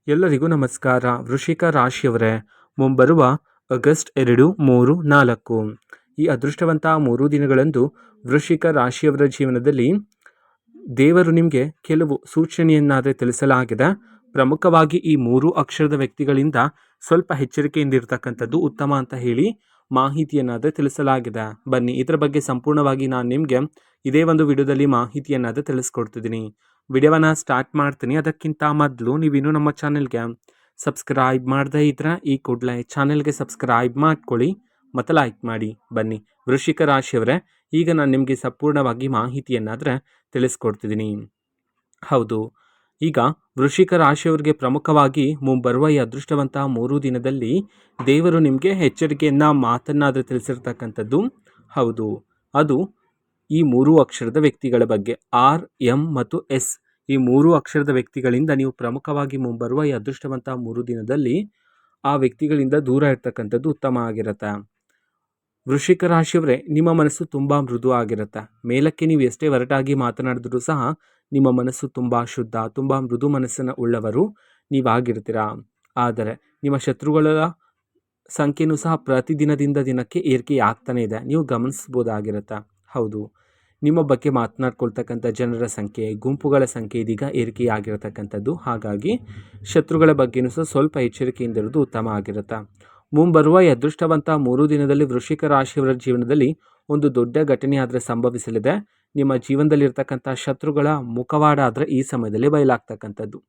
ಎಲ್ಲರಿಗೂ ನಮಸ್ಕಾರ. ವೃಶ್ಚಿಕ ರಾಶಿಯವರೇ, ಮುಂಬರುವ ಆಗಸ್ಟ್ 2, 3, 4 ಈ ಅದೃಷ್ಟವಂತ 3 ದಿನಗಳಂದು ವೃಶ್ಚಿಕ ರಾಶಿಯವರ ಜೀವನದಲ್ಲಿ ದೇವರು ನಿಮಗೆ ಕೆಲವು ಸೂಚನೆಯನ್ನಾದರೆ ತಿಳಿಸಲಾಗಿದೆ. ಪ್ರಮುಖವಾಗಿ ಈ 3 ಅಕ್ಷರದ ವ್ಯಕ್ತಿಗಳಿಂದ ಸ್ವಲ್ಪ ಎಚ್ಚರಿಕೆಯಿಂದ ಇರತಕ್ಕಂಥದ್ದು ಉತ್ತಮ ಅಂತ ಹೇಳಿ ಮಾಹಿತಿಯನ್ನಾದರೆ ತಿಳಿಸಲಾಗಿದೆ. ಬನ್ನಿ, ಇದರ ಬಗ್ಗೆ ಸಂಪೂರ್ಣವಾಗಿ ನಾನು ನಿಮಗೆ ಇದೇ ಒಂದು ವಿಡಿಯೋದಲ್ಲಿ ಮಾಹಿತಿಯನ್ನಾದರೆ ತಿಳಿಸ್ಕೊಡ್ತಿದ್ದೀನಿ. ವಿಡಿಯೋವನ್ನು ಸ್ಟಾರ್ಟ್ ಮಾಡ್ತೀನಿ. ಅದಕ್ಕಿಂತ ಮೊದಲು ನೀವಿನ್ನೂ ನಮ್ಮ ಚಾನೆಲ್ಗೆ ಸಬ್ಸ್ಕ್ರೈಬ್ ಮಾಡದೇ ಇದ್ರೆ ಈ ಕೂಡಲೇ ಚಾನೆಲ್ಗೆ ಸಬ್ಸ್ಕ್ರೈಬ್ ಮಾಡ್ಕೊಳ್ಳಿ ಮತ್ತು ಲೈಕ್ ಮಾಡಿ. ಬನ್ನಿ ವೃಶ್ಚಿಕ ರಾಶಿಯವರೇ, ಈಗ ನಾನು ನಿಮಗೆ ಸಂಪೂರ್ಣವಾಗಿ ಮಾಹಿತಿಯನ್ನಾದರೆ ತಿಳಿಸ್ಕೊಡ್ತಿದ್ದೀನಿ. ಹೌದು, ಈಗ ವೃಶ್ಚಿಕ ರಾಶಿಯವರಿಗೆ ಪ್ರಮುಖವಾಗಿ ಮುಂಬರುವ ಈ ಅದೃಷ್ಟವಂತ 3 ದಿನದಲ್ಲಿ ದೇವರು ನಿಮಗೆ ಎಚ್ಚರಿಕೆಯನ್ನು ಮಾತನ್ನಾದರೆ ತಿಳಿಸಿರ್ತಕ್ಕಂಥದ್ದು. ಹೌದು, ಅದು ಈ 3 ಅಕ್ಷರದ ವ್ಯಕ್ತಿಗಳ ಬಗ್ಗೆ R, M ಮತ್ತು S ಈ 3 ಅಕ್ಷರದ ವ್ಯಕ್ತಿಗಳಿಂದ ನೀವು ಪ್ರಮುಖವಾಗಿ ಮುಂಬರುವ ಈ ಅದೃಷ್ಟವಂತ 3 ದಿನದಲ್ಲಿ ಆ ವ್ಯಕ್ತಿಗಳಿಂದ ದೂರ ಇರ್ತಕ್ಕಂಥದ್ದು ಉತ್ತಮ ಆಗಿರುತ್ತೆ. ವೃಶ್ಚಿಕ ರಾಶಿಯವರೇ, ನಿಮ್ಮ ಮನಸ್ಸು ತುಂಬ ಮೃದು ಆಗಿರುತ್ತೆ. ಮೇಲಕ್ಕೆ ನೀವು ಎಷ್ಟೇ ಒರಟಾಗಿ ಮಾತನಾಡಿದ್ರೂ ಸಹ ನಿಮ್ಮ ಮನಸ್ಸು ತುಂಬ ಶುದ್ಧ, ತುಂಬ ಮೃದು ಮನಸ್ಸನ್ನು ಉಳ್ಳವರು ನೀವಾಗಿರ್ತೀರ. ಆದರೆ ನಿಮ್ಮ ಶತ್ರುಗಳ ಸಂಖ್ಯೆಯೂ ಸಹ ಪ್ರತಿದಿನದಿಂದ ದಿನಕ್ಕೆ ಏರಿಕೆ ಆಗ್ತಾನೆ ಇದೆ, ನೀವು ಗಮನಿಸ್ಬೋದಾಗಿರುತ್ತೆ. ಹೌದು, ನಿಮ್ಮ ಬಗ್ಗೆ ಮಾತನಾಡ್ಕೊಳ್ತಕ್ಕಂಥ ಜನರ ಸಂಖ್ಯೆ, ಗುಂಪುಗಳ ಸಂಖ್ಯೆ ಇದೀಗ ಏರಿಕೆಯಾಗಿರತಕ್ಕಂಥದ್ದು. ಹಾಗಾಗಿ ಶತ್ರುಗಳ ಬಗ್ಗೆಯೂ ಸಹ ಸ್ವಲ್ಪ ಎಚ್ಚರಿಕೆಯಿಂದಿರೋದು ಉತ್ತಮ ಆಗಿರುತ್ತೆ. ಮುಂಬರುವ ಈ ಅದೃಷ್ಟವಂತ 3 ದಿನದಲ್ಲಿ ವೃಶ್ಚಿಕ ರಾಶಿಯವರ ಜೀವನದಲ್ಲಿ ಒಂದು ದೊಡ್ಡ ಘಟನೆ ಆದರೆ ಸಂಭವಿಸಲಿದೆ. ನಿಮ್ಮ ಜೀವನದಲ್ಲಿರ್ತಕ್ಕಂಥ ಶತ್ರುಗಳ ಮುಖವಾಡ ಆದರೆ ಈ ಸಮಯದಲ್ಲಿ ಬಯಲಾಗ್ತಕ್ಕಂಥದ್ದು.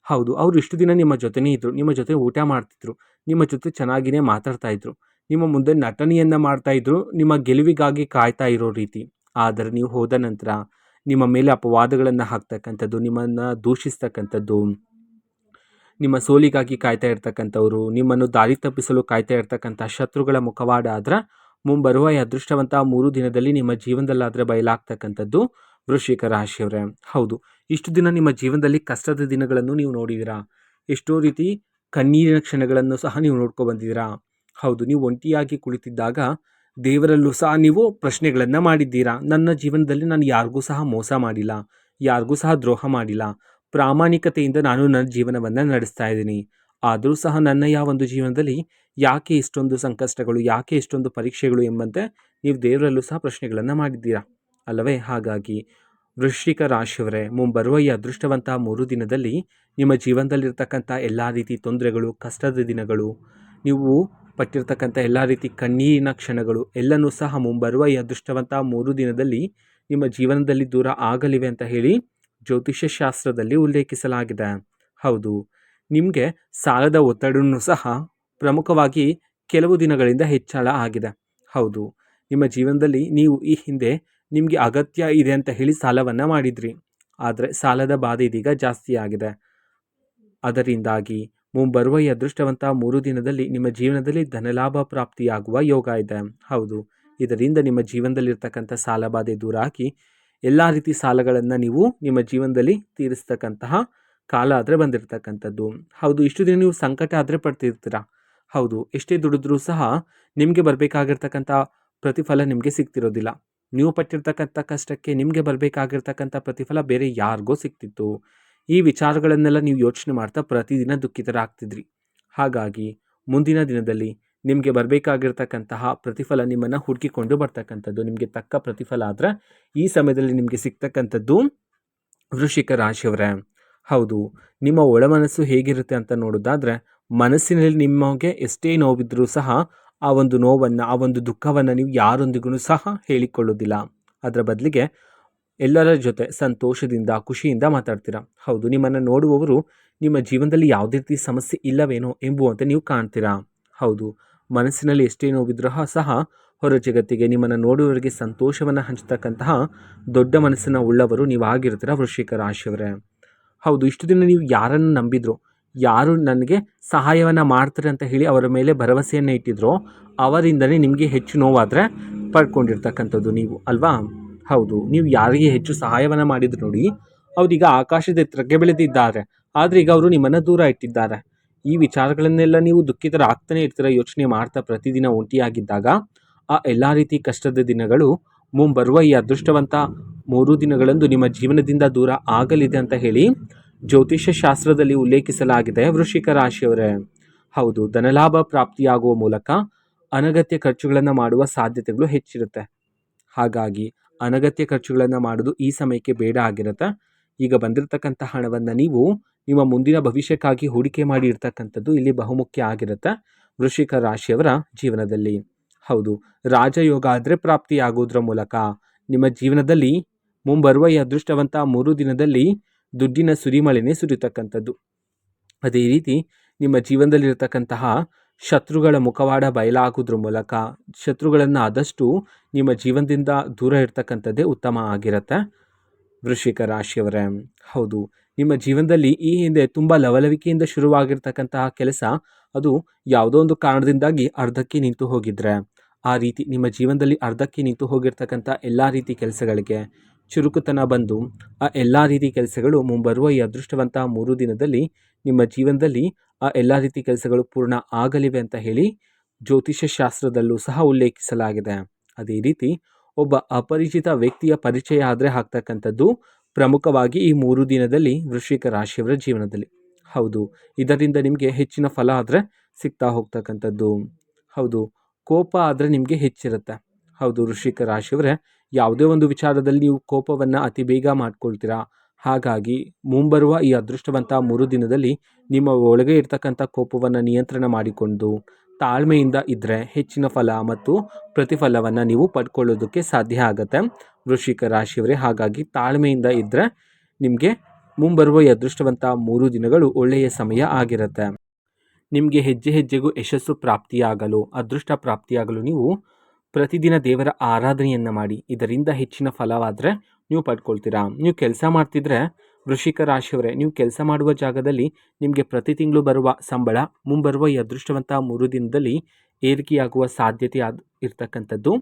ಹೌದು, ಅವರು ಇಷ್ಟು ದಿನ ನಿಮ್ಮ ಜೊತೆನೇ ಇದ್ದರು, ನಿಮ್ಮ ಜೊತೆ ಊಟ ಮಾಡ್ತಿದ್ರು, ನಿಮ್ಮ ಜೊತೆ ಚೆನ್ನಾಗಿಯೇ ಮಾತಾಡ್ತಾ ಇದ್ರು, ನಿಮ್ಮ ಮುಂದೆ ನಟನೆಯನ್ನು ಮಾಡ್ತಾ ಇದ್ರು, ನಿಮ್ಮ ಗೆಲುವಿಗಾಗಿ ಕಾಯ್ತಾ ಇರೋ ರೀತಿ. ಆದರೆ ನೀವು ಹೋದ ನಂತರ ನಿಮ್ಮ ಮೇಲೆ ಅಪವಾದಗಳನ್ನು ಹಾಕ್ತಕ್ಕಂಥದ್ದು, ನಿಮ್ಮನ್ನು ದೂಷಿಸ್ತಕ್ಕಂಥದ್ದು, ನಿಮ್ಮ ಸೋಲಿಗಾಗಿ ಕಾಯ್ತಾ ಇರ್ತಕ್ಕಂಥವ್ರು, ನಿಮ್ಮನ್ನು ದಾರಿ ತಪ್ಪಿಸಲು ಕಾಯ್ತಾ ಇರ್ತಕ್ಕಂಥ ಶತ್ರುಗಳ ಮುಖವಾಡ ಆದರೆ ಮುಂಬರುವ ಈ ಅದೃಷ್ಟವಂತ 3 ದಿನದಲ್ಲಿ ನಿಮ್ಮ ಜೀವನದಲ್ಲಾದರೆ ಬಯಲಾಗ್ತಕ್ಕಂಥದ್ದು ವೃಶ್ಚಿಕ ರಾಶಿಯವರೇ. ಹೌದು, ಇಷ್ಟು ದಿನ ನಿಮ್ಮ ಜೀವನದಲ್ಲಿ ಕಷ್ಟದ ದಿನಗಳನ್ನು ನೀವು ನೋಡಿದ್ದೀರಾ, ಎಷ್ಟೋ ರೀತಿ ಕಣ್ಣೀರಿನ ಕ್ಷಣಗಳನ್ನು ಸಹ ನೀವು ನೋಡ್ಕೊ ಬಂದಿದ್ದೀರಾ. ಹೌದು, ನೀವು ಒಂಟಿಯಾಗಿ ಕುಳಿತಿದ್ದಾಗ ದೇವರಲ್ಲೂ ಸಹ ನೀವು ಪ್ರಶ್ನೆಗಳನ್ನು ಮಾಡಿದ್ದೀರಾ. ನನ್ನ ಜೀವನದಲ್ಲಿ ನಾನು ಯಾರಿಗೂ ಸಹ ಮೋಸ ಮಾಡಿಲ್ಲ, ಯಾರಿಗೂ ಸಹ ದ್ರೋಹ ಮಾಡಿಲ್ಲ, ಪ್ರಾಮಾಣಿಕತೆಯಿಂದ ನಾನು ನನ್ನ ಜೀವನವನ್ನು ನಡೆಸ್ತಾ ಇದ್ದೀನಿ. ಆದರೂ ಸಹ ನನ್ನ ಒಂದು ಜೀವನದಲ್ಲಿ ಯಾಕೆ ಇಷ್ಟೊಂದು ಸಂಕಷ್ಟಗಳು, ಯಾಕೆ ಇಷ್ಟೊಂದು ಪರೀಕ್ಷೆಗಳು ಎಂಬಂತೆ ನೀವು ದೇವರಲ್ಲೂ ಸಹ ಪ್ರಶ್ನೆಗಳನ್ನು ಮಾಡಿದ್ದೀರಾ ಅಲ್ಲವೇ? ಹಾಗಾಗಿ ವೃಶ್ಚಿಕ ರಾಶಿಯವರೇ, ಮುಂಬರುವ ಈ ಅದೃಷ್ಟವಂತ 3 ದಿನದಲ್ಲಿ ನಿಮ್ಮ ಜೀವನದಲ್ಲಿರ್ತಕ್ಕಂಥ ಎಲ್ಲ ರೀತಿ ತೊಂದರೆಗಳು, ಕಷ್ಟದ ದಿನಗಳು, ನೀವು ಪಟ್ಟಿರ್ತಕ್ಕಂಥ ಎಲ್ಲ ರೀತಿ ಕಣ್ಣೀರಿನ ಕ್ಷಣಗಳು ಎಲ್ಲನೂ ಸಹ ಮುಂಬರುವ ಈ ಅದೃಷ್ಟವಂತ 3 ದಿನದಲ್ಲಿ ನಿಮ್ಮ ಜೀವನದಲ್ಲಿ ದೂರ ಆಗಲಿವೆ ಅಂತ ಹೇಳಿ ಜ್ಯೋತಿಷ್ಯ ಶಾಸ್ತ್ರದಲ್ಲಿ ಉಲ್ಲೇಖಿಸಲಾಗಿದೆ. ಹೌದು, ನಿಮಗೆ ಸಾಲದ ಒತ್ತಡವೂ ಸಹ ಪ್ರಮುಖವಾಗಿ ಕೆಲವು ದಿನಗಳಿಂದ ಹೆಚ್ಚಳ ಆಗಿದೆ. ಹೌದು, ನಿಮ್ಮ ಜೀವನದಲ್ಲಿ ನೀವು ಈ ಹಿಂದೆ ನಿಮಗೆ ಅಗತ್ಯ ಇದೆ ಅಂತ ಹೇಳಿ ಸಾಲವನ್ನು ಮಾಡಿದ್ರಿ, ಆದರೆ ಸಾಲದ ಬಾಧೆ ಇದೀಗ ಜಾಸ್ತಿ ಆಗಿದೆ. ಅದರಿಂದಾಗಿ ಮುಂಬರುವ ಈ ಅದೃಷ್ಟವಂತ 3 ದಿನದಲ್ಲಿ ನಿಮ್ಮ ಜೀವನದಲ್ಲಿ ಧನಲಾಭ ಪ್ರಾಪ್ತಿಯಾಗುವ ಯೋಗ ಇದೆ. ಹೌದು, ಇದರಿಂದ ನಿಮ್ಮ ಜೀವನದಲ್ಲಿರ್ತಕ್ಕಂಥ ಸಾಲಬಾಧೆ ದೂರ ಆಗಿ ಎಲ್ಲ ರೀತಿ ಸಾಲಗಳನ್ನು ನೀವು ನಿಮ್ಮ ಜೀವನದಲ್ಲಿ ತೀರಿಸ್ತಕ್ಕಂತಹ ಕಾಲ ಆದರೆ ಬಂದಿರತಕ್ಕಂಥದ್ದು. ಹೌದು, ಇಷ್ಟು ದಿನ ನೀವು ಸಂಕಟ ಆದರೆ ಪಡ್ತಿರ್ತೀರ. ಹೌದು, ಎಷ್ಟೇ ದುಡಿದ್ರೂ ಸಹ ನಿಮಗೆ ಬರಬೇಕಾಗಿರ್ತಕ್ಕಂಥ ಪ್ರತಿಫಲ ನಿಮಗೆ ಸಿಗ್ತಿರೋದಿಲ್ಲ. ನೀವು ಪಟ್ಟಿರ್ತಕ್ಕಂಥ ಕಷ್ಟಕ್ಕೆ ನಿಮಗೆ ಬರಬೇಕಾಗಿರ್ತಕ್ಕಂಥ ಪ್ರತಿಫಲ ಬೇರೆ ಯಾರಿಗೋ ಸಿಗ್ತಿತ್ತು. ಈ ವಿಚಾರಗಳನ್ನೆಲ್ಲ ನೀವು ಯೋಚನೆ ಮಾಡ್ತಾ ಪ್ರತಿದಿನ ದುಃಖಿತರಾಗ್ತಿದ್ರಿ. ಹಾಗಾಗಿ ಮುಂದಿನ ದಿನದಲ್ಲಿ ನಿಮಗೆ ಬರಬೇಕಾಗಿರ್ತಕ್ಕಂತಹ ಪ್ರತಿಫಲ ನಿಮ್ಮನ್ನು ಹುಡುಕಿಕೊಂಡು ಬರ್ತಕ್ಕಂಥದ್ದು, ನಿಮಗೆ ತಕ್ಕ ಪ್ರತಿಫಲ ಆದರೆ ಈ ಸಮಯದಲ್ಲಿ ನಿಮಗೆ ಸಿಗ್ತಕ್ಕಂಥದ್ದು ವೃಶ್ಚಿಕ ರಾಶಿಯವರೇ. ಹೌದು, ನಿಮ್ಮ ಒಳಮನಸ್ಸು ಹೇಗಿರುತ್ತೆ ಅಂತ ನೋಡೋದಾದರೆ, ಮನಸ್ಸಿನಲ್ಲಿ ನಿಮಗೆ ಎಷ್ಟೇ ನೋವಿದ್ರೂ ಸಹ ಆ ಒಂದು ನೋವನ್ನು, ಆ ಒಂದು ದುಃಖವನ್ನು ನೀವು ಯಾರೊಂದಿಗೂ ಸಹ ಹೇಳಿಕೊಳ್ಳೋದಿಲ್ಲ. ಅದರ ಬದಲಿಗೆ ಎಲ್ಲರ ಜೊತೆ ಸಂತೋಷದಿಂದ, ಖುಷಿಯಿಂದ ಮಾತಾಡ್ತೀರ. ಹೌದು, ನಿಮ್ಮನ್ನು ನೋಡುವವರು ನಿಮ್ಮ ಜೀವನದಲ್ಲಿ ಯಾವುದೇ ರೀತಿ ಸಮಸ್ಯೆ ಇಲ್ಲವೇನೋ ಎಂಬುವಂತೆ ನೀವು ಕಾಣ್ತೀರಾ. ಹೌದು, ಮನಸ್ಸಿನಲ್ಲಿ ಎಷ್ಟೇ ನೋವಿದ್ರೂ ಸಹ ಹೊರ ಜಗತ್ತಿಗೆ ನಿಮ್ಮನ್ನು ನೋಡುವವರಿಗೆ ಸಂತೋಷವನ್ನು ಹಂಚತಕ್ಕಂತಹ ದೊಡ್ಡ ಮನಸ್ಸನ್ನು ಉಳ್ಳವರು ನೀವಾಗಿರ್ತೀರ ವೃಶ್ಚಿಕ ರಾಶಿಯವರೇ. ಹೌದು, ಇಷ್ಟು ದಿನ ನೀವು ಯಾರನ್ನು ನಂಬಿದ್ರು, ಯಾರು ನನಗೆ ಸಹಾಯವನ್ನು ಮಾಡ್ತಾರೆ ಅಂತ ಹೇಳಿ ಅವರ ಮೇಲೆ ಭರವಸೆಯನ್ನು ಇಟ್ಟಿದ್ರೋ ಅವರಿಂದನೇ ನಿಮಗೆ ಹೆಚ್ಚು ನೋವಾದರೆ ಪಡ್ಕೊಂಡಿರ್ತಕ್ಕಂಥದ್ದು ನೀವು ಅಲ್ವಾ? ಹೌದು, ನೀವು ಯಾರಿಗೆ ಹೆಚ್ಚು ಸಹಾಯವನ್ನು ಮಾಡಿದ್ರು ನೋಡಿ, ಅವರೀಗ ಆಕಾಶದ ಎತ್ತರಕ್ಕೆ ಬೆಳೆದಿದ್ದಾರೆ, ಆದರೆ ಈಗ ಅವರು ನಿಮ್ಮನ್ನು ದೂರ ಇಟ್ಟಿದ್ದಾರೆ. ಈ ವಿಚಾರಗಳನ್ನೆಲ್ಲ ನೀವು ದುಃಖಿತರಾಗ್ತಾನೆ ಇರ್ತೀರ, ಯೋಚನೆ ಮಾಡ್ತಾ ಪ್ರತಿದಿನ ಒಂಟಿಯಾಗಿದ್ದಾಗ. ಆ ಎಲ್ಲ ರೀತಿ ಕಷ್ಟದ ದಿನಗಳು ಮುಂಬರುವ ಈ ಅದೃಷ್ಟವಂತ 3 ದಿನಗಳಂದು ನಿಮ್ಮ ಜೀವನದಿಂದ ದೂರ ಆಗಲಿದೆ ಅಂತ ಹೇಳಿ ಜ್ಯೋತಿಷ್ಯ ಶಾಸ್ತ್ರದಲ್ಲಿ ಉಲ್ಲೇಖಿಸಲಾಗಿದೆ ವೃಶ್ಚಿಕ ರಾಶಿಯವರೇ. ಹೌದು, ಧನಲಾಭ ಪ್ರಾಪ್ತಿಯಾಗುವ ಮೂಲಕ ಅನಗತ್ಯ ಖರ್ಚುಗಳನ್ನು ಮಾಡುವ ಸಾಧ್ಯತೆಗಳು ಹೆಚ್ಚಿರುತ್ತೆ. ಹಾಗಾಗಿ ಅನಗತ್ಯ ಖರ್ಚುಗಳನ್ನು ಮಾಡೋದು ಈ ಸಮಯಕ್ಕೆ ಬೇಡ ಆಗಿರುತ್ತೆ. ಈಗ ಬಂದಿರತಕ್ಕಂಥ ಹಣವನ್ನು ನೀವು ನಿಮ್ಮ ಮುಂದಿನ ಭವಿಷ್ಯಕ್ಕಾಗಿ ಹೂಡಿಕೆ ಮಾಡಿ ಇರ್ತಕ್ಕಂಥದ್ದು ಇಲ್ಲಿ ಬಹುಮುಖ್ಯ ಆಗಿರುತ್ತೆ ವೃಶ್ಚಿಕ ರಾಶಿಯವರ ಜೀವನದಲ್ಲಿ. ಹೌದು, ರಾಜಯೋಗ ಆದರೆ ಪ್ರಾಪ್ತಿಯಾಗುವುದರ ಮೂಲಕ ನಿಮ್ಮ ಜೀವನದಲ್ಲಿ ಮುಂಬರುವ ಈ ಅದೃಷ್ಟವಂತ 3 ದಿನದಲ್ಲಿ ದುಡ್ಡಿನ ಸುರಿಮಳೆನೇ ಸುರಿತಕ್ಕಂಥದ್ದು. ಅದೇ ರೀತಿ ನಿಮ್ಮ ಜೀವನದಲ್ಲಿರ್ತಕ್ಕಂತಹ ಶತ್ರುಗಳ ಮುಖವಾಡ ಬಯಲಾಗುವುದ್ರ ಮೂಲಕ ಶತ್ರುಗಳನ್ನು ಆದಷ್ಟು ನಿಮ್ಮ ಜೀವನದಿಂದ ದೂರ ಇರ್ತಕ್ಕಂಥದ್ದೇ ಉತ್ತಮ ಆಗಿರುತ್ತೆ ವೃಶ್ಚಿಕ ರಾಶಿಯವರೇ. ಹೌದು, ನಿಮ್ಮ ಜೀವನದಲ್ಲಿ ಈ ಹಿಂದೆ ತುಂಬ ಲವಲವಿಕೆಯಿಂದ ಶುರುವಾಗಿರ್ತಕ್ಕಂತಹ ಕೆಲಸ ಅದು ಯಾವುದೋ ಒಂದು ಕಾರಣದಿಂದಾಗಿ ಅರ್ಧಕ್ಕೆ ನಿಂತು ಹೋಗಿದ್ರೆ, ಆ ರೀತಿ ನಿಮ್ಮ ಜೀವನದಲ್ಲಿ ಅರ್ಧಕ್ಕೆ ನಿಂತು ಹೋಗಿರ್ತಕ್ಕಂಥ ಎಲ್ಲ ರೀತಿ ಕೆಲಸಗಳಿಗೆ ಚುರುಕುತನ ಬಂದು ಆ ಎಲ್ಲ ರೀತಿ ಕೆಲಸಗಳು ಮುಂಬರುವ ಈ ಅದೃಷ್ಟವಂತ 3 ದಿನದಲ್ಲಿ ನಿಮ್ಮ ಜೀವನದಲ್ಲಿ ಆ ಎಲ್ಲ ರೀತಿ ಕೆಲಸಗಳು ಪೂರ್ಣ ಆಗಲಿವೆ ಅಂತ ಹೇಳಿ ಜ್ಯೋತಿಷ್ಯ ಶಾಸ್ತ್ರದಲ್ಲೂ ಸಹ ಉಲ್ಲೇಖಿಸಲಾಗಿದೆ. ಅದೇ ರೀತಿ ಒಬ್ಬ ಅಪರಿಚಿತ ವ್ಯಕ್ತಿಯ ಪರಿಚಯ ಆದರೆ ಆಗ್ತಕ್ಕಂಥದ್ದು ಪ್ರಮುಖವಾಗಿ ಈ 3 ದಿನದಲ್ಲಿ ವೃಶ್ಚಿಕ ರಾಶಿಯವರ ಜೀವನದಲ್ಲಿ. ಹೌದು, ಇದರಿಂದ ನಿಮಗೆ ಹೆಚ್ಚಿನ ಫಲ ಆದರೆ ಸಿಗ್ತಾ ಹೋಗ್ತಕ್ಕಂಥದ್ದು. ಹೌದು, ಕೋಪ ಆದರೆ ನಿಮಗೆ ಹೆಚ್ಚಿರುತ್ತೆ. ಹೌದು, ವೃಶ್ಚಿಕ ರಾಶಿಯವರೇ, ಯಾವುದೇ ಒಂದು ವಿಚಾರದಲ್ಲಿ ನೀವು ಕೋಪವನ್ನು ಅತಿ ಬೇಗ ಮಾಡ್ಕೊಳ್ತೀರಾ. ಹಾಗಾಗಿ ಮುಂಬರುವ ಈ ಅದೃಷ್ಟವಂತ 3 ದಿನದಲ್ಲಿ ನಿಮ್ಮ ಒಳಗೆ ಇರ್ತಕ್ಕಂಥ ಕೋಪವನ್ನು ನಿಯಂತ್ರಣ ಮಾಡಿಕೊಂಡು ತಾಳ್ಮೆಯಿಂದ ಇದ್ದರೆ ಹೆಚ್ಚಿನ ಫಲ ಮತ್ತು ಪ್ರತಿಫಲವನ್ನು ನೀವು ಪಡ್ಕೊಳ್ಳೋದಕ್ಕೆ ಸಾಧ್ಯ ಆಗುತ್ತೆ ವೃಶ್ಚಿಕ ರಾಶಿಯವರೇ. ಹಾಗಾಗಿ ತಾಳ್ಮೆಯಿಂದ ಇದ್ದರೆ ನಿಮಗೆ ಮುಂಬರುವ ಈ ಅದೃಷ್ಟವಂತ 3 ದಿನಗಳು ಒಳ್ಳೆಯ ಸಮಯ ಆಗಿರುತ್ತೆ. ನಿಮಗೆ ಹೆಜ್ಜೆ ಹೆಜ್ಜೆಗೂ ಯಶಸ್ಸು ಪ್ರಾಪ್ತಿಯಾಗಲು, ಅದೃಷ್ಟ ಪ್ರಾಪ್ತಿಯಾಗಲು ನೀವು ಪ್ರತಿದಿನ ದೇವರ ಆರಾಧನೆಯನ್ನು ಮಾಡಿ. ಇದರಿಂದ ಹೆಚ್ಚಿನ ಫಲವಾದರೆ ನೀವು ಪಡ್ಕೊಳ್ತೀರಾ. ನೀವು ಕೆಲಸ ಮಾಡ್ತಿದ್ರೆ ವೃಶ್ಚಿಕ ರಾಶಿಯವರೇ, ನೀವು ಕೆಲಸ ಮಾಡುವ ಜಾಗದಲ್ಲಿ ನಿಮಗೆ ಪ್ರತಿ ತಿಂಗಳು ಬರುವ ಸಂಬಳ ಮುಂಬರುವ ಈ ಅದೃಷ್ಟವಂತ 3 ದಿನದಲ್ಲಿ ಏರಿಕೆಯಾಗುವ ಸಾಧ್ಯತೆ ಇರ್ತಕ್ಕಂಥದ್ದು.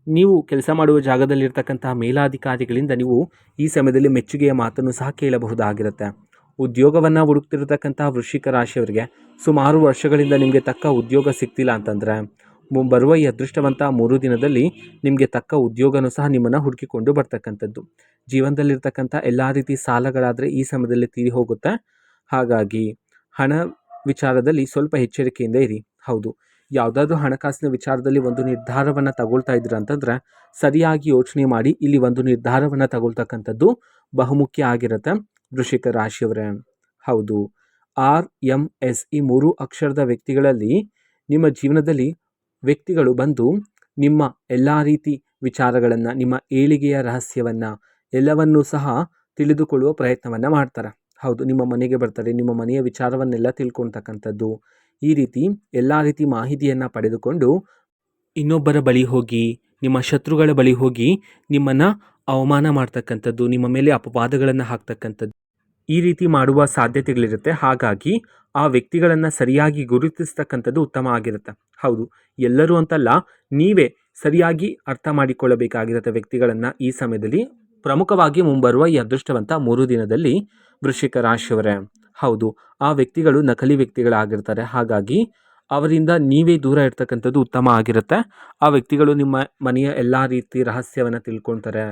ನೀವು ಕೆಲಸ ಮಾಡುವ ಜಾಗದಲ್ಲಿರ್ತಕ್ಕಂತಹ ಮೇಲಾಧಿಕಾರಿಗಳಿಂದ ನೀವು ಈ ಸಮಯದಲ್ಲಿ ಮೆಚ್ಚುಗೆಯ ಮಾತನ್ನು ಸಹ ಕೇಳಬಹುದಾಗಿರುತ್ತೆ. ಉದ್ಯೋಗವನ್ನು ಹುಡುಕ್ತಿರ್ತಕ್ಕಂತಹ ವೃಶ್ಚಿಕ ರಾಶಿಯವರಿಗೆ ಸುಮಾರು ವರ್ಷಗಳಿಂದ ನಿಮಗೆ ತಕ್ಕ ಉದ್ಯೋಗ ಸಿಗ್ತಿಲ್ಲ ಅಂತಂದರೆ ಮುಂಬರುವ ಈ ಅದೃಷ್ಟವಂತ 3 ದಿನದಲ್ಲಿ ನಿಮಗೆ ತಕ್ಕ ಉದ್ಯೋಗನೂ ಸಹ ನಿಮ್ಮನ್ನು ಹುಡುಕಿಕೊಂಡು ಬರ್ತಕ್ಕಂಥದ್ದು. ಜೀವನದಲ್ಲಿರ್ತಕ್ಕಂಥ ಎಲ್ಲ ರೀತಿ ಸಾಲಗಳಾದರೆ ಈ ಸಮಯದಲ್ಲಿ ತೀರಿ ಹೋಗುತ್ತೆ. ಹಾಗಾಗಿ ಹಣ ವಿಚಾರದಲ್ಲಿ ಸ್ವಲ್ಪ ಎಚ್ಚರಿಕೆಯಿಂದ ಇರಿ. ಹೌದು, ಯಾವುದಾದ್ರೂ ಹಣಕಾಸಿನ ವಿಚಾರದಲ್ಲಿ ಒಂದು ನಿರ್ಧಾರವನ್ನು ತಗೊಳ್ತಾ ಇದ್ದೀರ ಅಂತಂದರೆ ಸರಿಯಾಗಿ ಯೋಚನೆ ಮಾಡಿ ಇಲ್ಲಿ ಒಂದು ನಿರ್ಧಾರವನ್ನು ತಗೊಳ್ತಕ್ಕಂಥದ್ದು ಬಹುಮುಖ್ಯ ಆಗಿರುತ್ತೆ ವೃಶ್ಚಿಕ ರಾಶಿಯವರೇ. ಹೌದು, RMS ಈ 3 ಅಕ್ಷರದ ವ್ಯಕ್ತಿಗಳಲ್ಲಿ ನಿಮ್ಮ ಜೀವನದಲ್ಲಿ ವ್ಯಕ್ತಿಗಳು ಬಂದು ನಿಮ್ಮ ಎಲ್ಲ ರೀತಿ ವಿಚಾರಗಳನ್ನು, ನಿಮ್ಮ ಏಳಿಗೆಯ ರಹಸ್ಯವನ್ನು ಎಲ್ಲವನ್ನೂ ಸಹ ತಿಳಿದುಕೊಳ್ಳುವ ಪ್ರಯತ್ನವನ್ನು ಮಾಡ್ತಾರೆ. ಹೌದು, ನಿಮ್ಮ ಮನೆಗೆ ಬರ್ತಾರೆ, ನಿಮ್ಮ ಮನೆಯ ವಿಚಾರವನ್ನೆಲ್ಲ ತಿಳ್ಕೊಳ್ತಕ್ಕಂಥದ್ದು. ಈ ರೀತಿ ಎಲ್ಲ ರೀತಿ ಮಾಹಿತಿಯನ್ನು ಪಡೆದುಕೊಂಡು ಇನ್ನೊಬ್ಬರ ಬಳಿ ಹೋಗಿ, ನಿಮ್ಮ ಶತ್ರುಗಳ ಬಳಿ ಹೋಗಿ ನಿಮ್ಮನ್ನು ಅವಮಾನ ಮಾಡ್ತಕ್ಕಂಥದ್ದು, ನಿಮ್ಮ ಮೇಲೆ ಅಪವಾದಗಳನ್ನು ಹಾಕ್ತಕ್ಕಂಥದ್ದು, ಈ ರೀತಿ ಮಾಡುವ ಸಾಧ್ಯತೆಗಳಿರುತ್ತೆ. ಹಾಗಾಗಿ ಆ ವ್ಯಕ್ತಿಗಳನ್ನು ಸರಿಯಾಗಿ ಗುರುತಿಸ್ತಕ್ಕಂಥದ್ದು ಉತ್ತಮ ಆಗಿರುತ್ತೆ. ಹೌದು, ಎಲ್ಲರೂ ಅಂತಲ್ಲ, ನೀವೇ ಸರಿಯಾಗಿ ಅರ್ಥ ಮಾಡಿಕೊಳ್ಳಬೇಕಾಗಿರುತ್ತೆ ವ್ಯಕ್ತಿಗಳನ್ನು ಈ ಸಮಯದಲ್ಲಿ, ಪ್ರಮುಖವಾಗಿ ಮುಂಬರುವ ಈ ಅದೃಷ್ಟವಂತ 3 ದಿನದಲ್ಲಿ ವೃಶ್ಚಿಕ ರಾಶಿಯವರೇ. ಹೌದು, ಆ ವ್ಯಕ್ತಿಗಳು ನಕಲಿ ವ್ಯಕ್ತಿಗಳಾಗಿರ್ತಾರೆ. ಹಾಗಾಗಿ ಅವರಿಂದ ನೀವೇ ದೂರ ಇರ್ತಕ್ಕಂಥದ್ದು ಉತ್ತಮ ಆಗಿರುತ್ತೆ. ಆ ವ್ಯಕ್ತಿಗಳು ನಿಮ್ಮ ಮನೆಯ ಎಲ್ಲ ರೀತಿ ರಹಸ್ಯವನ್ನು ತಿಳ್ಕೊಳ್ತಾರೆ.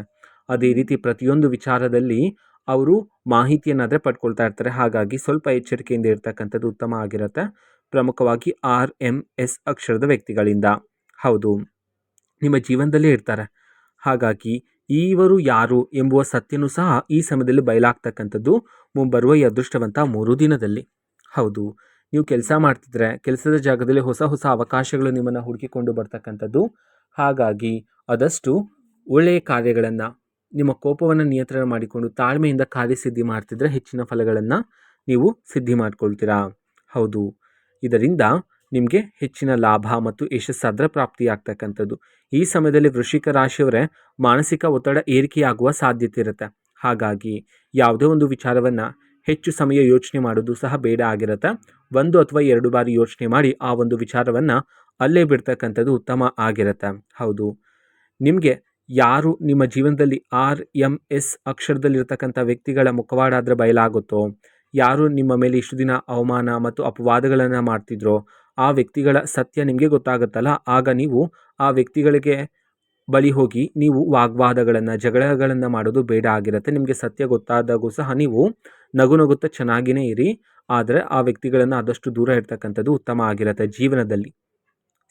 ಅದೇ ರೀತಿ ಪ್ರತಿಯೊಂದು ವಿಚಾರದಲ್ಲಿ ಅವರು ಮಾಹಿತಿಯನ್ನಾದರೆ ಪಡ್ಕೊಳ್ತಾ ಇರ್ತಾರೆ. ಹಾಗಾಗಿ ಸ್ವಲ್ಪ ಎಚ್ಚರಿಕೆಯಿಂದ ಇರ್ತಕ್ಕಂಥದ್ದು ಉತ್ತಮ ಆಗಿರುತ್ತೆ, ಪ್ರಮುಖವಾಗಿ RMS ಅಕ್ಷರದ ವ್ಯಕ್ತಿಗಳಿಂದ. ಹೌದು, ನಿಮ್ಮ ಜೀವನದಲ್ಲೇ ಇರ್ತಾರೆ. ಹಾಗಾಗಿ ಇವರು ಯಾರು ಎಂಬುವ ಸತ್ಯನೂ ಸಹ ಈ ಸಮಯದಲ್ಲಿ ಬಯಲಾಗ್ತಕ್ಕಂಥದ್ದು ಮುಂಬರುವ ಈ ಅದೃಷ್ಟವಂತ 3 ದಿನದಲ್ಲಿ. ಹೌದು, ನೀವು ಕೆಲಸ ಮಾಡ್ತಿದ್ರೆ ಕೆಲಸದ ಜಾಗದಲ್ಲಿ ಹೊಸ ಹೊಸ ಅವಕಾಶಗಳು ನಿಮ್ಮನ್ನು ಹುಡುಕಿಕೊಂಡು ಬರ್ತಕ್ಕಂಥದ್ದು. ಹಾಗಾಗಿ ಆದಷ್ಟು ಒಳ್ಳೆಯ ಕಾರ್ಯಗಳನ್ನು, ನಿಮ್ಮ ಕೋಪವನ್ನು ನಿಯಂತ್ರಣ ಮಾಡಿಕೊಂಡು ತಾಳ್ಮೆಯಿಂದ ಕಾರ್ಯಸಿದ್ಧಿ ಮಾಡ್ತಿದ್ರೆ ಹೆಚ್ಚಿನ ಫಲಗಳನ್ನು ನೀವು ಸಿದ್ಧಿ ಮಾಡ್ಕೊಳ್ತೀರಾ. ಹೌದು, ಇದರಿಂದ ನಿಮಗೆ ಹೆಚ್ಚಿನ ಲಾಭ ಮತ್ತು ಯಶಸ್ಸಾದ್ರೆ ಪ್ರಾಪ್ತಿಯಾಗ್ತಕ್ಕಂಥದ್ದು. ಈ ಸಮಯದಲ್ಲಿ ವೃಶ್ಚಿಕ ರಾಶಿಯವರೇ ಮಾನಸಿಕ ಒತ್ತಡ ಏರಿಕೆಯಾಗುವ ಸಾಧ್ಯತೆ ಇರುತ್ತೆ. ಹಾಗಾಗಿ ಯಾವುದೇ ಒಂದು ವಿಚಾರವನ್ನು ಹೆಚ್ಚು ಸಮಯ ಯೋಚನೆ ಮಾಡೋದು ಸಹ ಬೇಡ ಆಗಿರುತ್ತೆ. 1 ಅಥವಾ 2 ಬಾರಿ ಯೋಚನೆ ಮಾಡಿ ಆ ಒಂದು ವಿಚಾರವನ್ನು ಅಲ್ಲೇ ಬಿಡ್ತಕ್ಕಂಥದ್ದು ಉತ್ತಮ ಆಗಿರುತ್ತೆ. ಹೌದು, ನಿಮಗೆ ಯಾರು ನಿಮ್ಮ ಜೀವನದಲ್ಲಿ RMS ಅಕ್ಷರದಲ್ಲಿರ್ತಕ್ಕಂಥ ವ್ಯಕ್ತಿಗಳ ಮುಖವಾಡ ಆದರೆ ಬಯಲಾಗುತ್ತೋ, ಯಾರು ನಿಮ್ಮ ಮೇಲೆ ಇಷ್ಟು ದಿನ ಅವಮಾನ ಮತ್ತು ಅಪವಾದಗಳನ್ನು ಮಾಡ್ತಿದ್ರೋ ಆ ವ್ಯಕ್ತಿಗಳ ಸತ್ಯ ನಿಮಗೆ ಗೊತ್ತಾಗುತ್ತಲ್ಲ, ಆಗ ನೀವು ಆ ವ್ಯಕ್ತಿಗಳಿಗೆ ಬಳಿ ಹೋಗಿ ನೀವು ವಾಗ್ವಾದಗಳನ್ನು, ಜಗಳಗಳನ್ನು ಮಾಡೋದು ಬೇಡ ಆಗಿರುತ್ತೆ. ನಿಮಗೆ ಸತ್ಯ ಗೊತ್ತಾದಾಗೂ ಸಹ ನೀವು ನಗು ನಗುತ್ತಾ ಚೆನ್ನಾಗಿಯೇ ಇರಿ, ಆದರೆ ಆ ವ್ಯಕ್ತಿಗಳನ್ನು ಆದಷ್ಟು ದೂರ ಇಡ್ತಕ್ಕಂಥದ್ದು ಉತ್ತಮ ಆಗಿರುತ್ತೆ ಜೀವನದಲ್ಲಿ.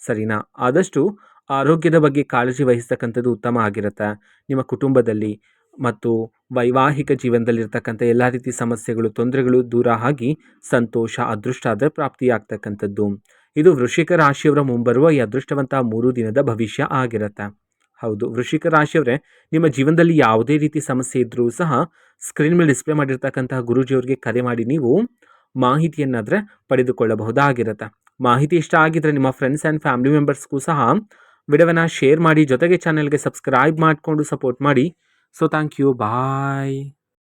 ಸರಿನಾ? ಆದಷ್ಟು ಆರೋಗ್ಯದ ಬಗ್ಗೆ ಕಾಳಜಿ ವಹಿಸ್ತಕ್ಕಂಥದ್ದು ಉತ್ತಮ ಆಗಿರುತ್ತೆ. ನಿಮ್ಮ ಕುಟುಂಬದಲ್ಲಿ ಮತ್ತು ವೈವಾಹಿಕ ಜೀವನದಲ್ಲಿರ್ತಕ್ಕಂಥ ಎಲ್ಲ ರೀತಿ ಸಮಸ್ಯೆಗಳು, ತೊಂದರೆಗಳು ದೂರ ಆಗಿ ಸಂತೋಷ, ಅದೃಷ್ಟ ಅದರ ಪ್ರಾಪ್ತಿಯಾಗ್ತಕ್ಕಂಥದ್ದು. ಇದು ವೃಶ್ಚಿಕ ರಾಶಿಯವರ ಮುಂಬರುವ ಈ ಅದೃಷ್ಟವಂತ 3 ದಿನದ ಭವಿಷ್ಯ ಆಗಿರುತ್ತೆ. ಹೌದು, ವೃಶ್ಚಿಕ ರಾಶಿಯವರೇ, ನಿಮ್ಮ ಜೀವನದಲ್ಲಿ ಯಾವುದೇ ರೀತಿ ಸಮಸ್ಯೆ ಇದ್ದರೂ ಸಹ ಸ್ಕ್ರೀನ್ ಮೇಲೆ ಡಿಸ್ಪ್ಲೇ ಮಾಡಿರ್ತಕ್ಕಂತಹ ಗುರೂಜಿಯವರಿಗೆ ಕರೆ ಮಾಡಿ ನೀವು ಮಾಹಿತಿಯನ್ನಾದರೆ ಪಡೆದುಕೊಳ್ಳಬಹುದಾಗಿರುತ್ತೆ. ಮಾಹಿತಿ ಇಷ್ಟ ಆಗಿದ್ರೆ ನಿಮ್ಮ ಫ್ರೆಂಡ್ಸ್ ಆ್ಯಂಡ್ ಫ್ಯಾಮಿಲಿ ಮೆಂಬರ್ಸ್ಗೂ ಸಹ ವಿಡಿಯೋವನ್ನು ಶೇರ್ ಮಾಡಿ, ಜೊತೆಗೆ ಚಾನೆಲ್ಗೆ ಸಬ್ಸ್ಕ್ರೈಬ್ ಮಾಡಿಕೊಂಡು ಸಪೋರ್ಟ್ ಮಾಡಿ. So thank you, bye.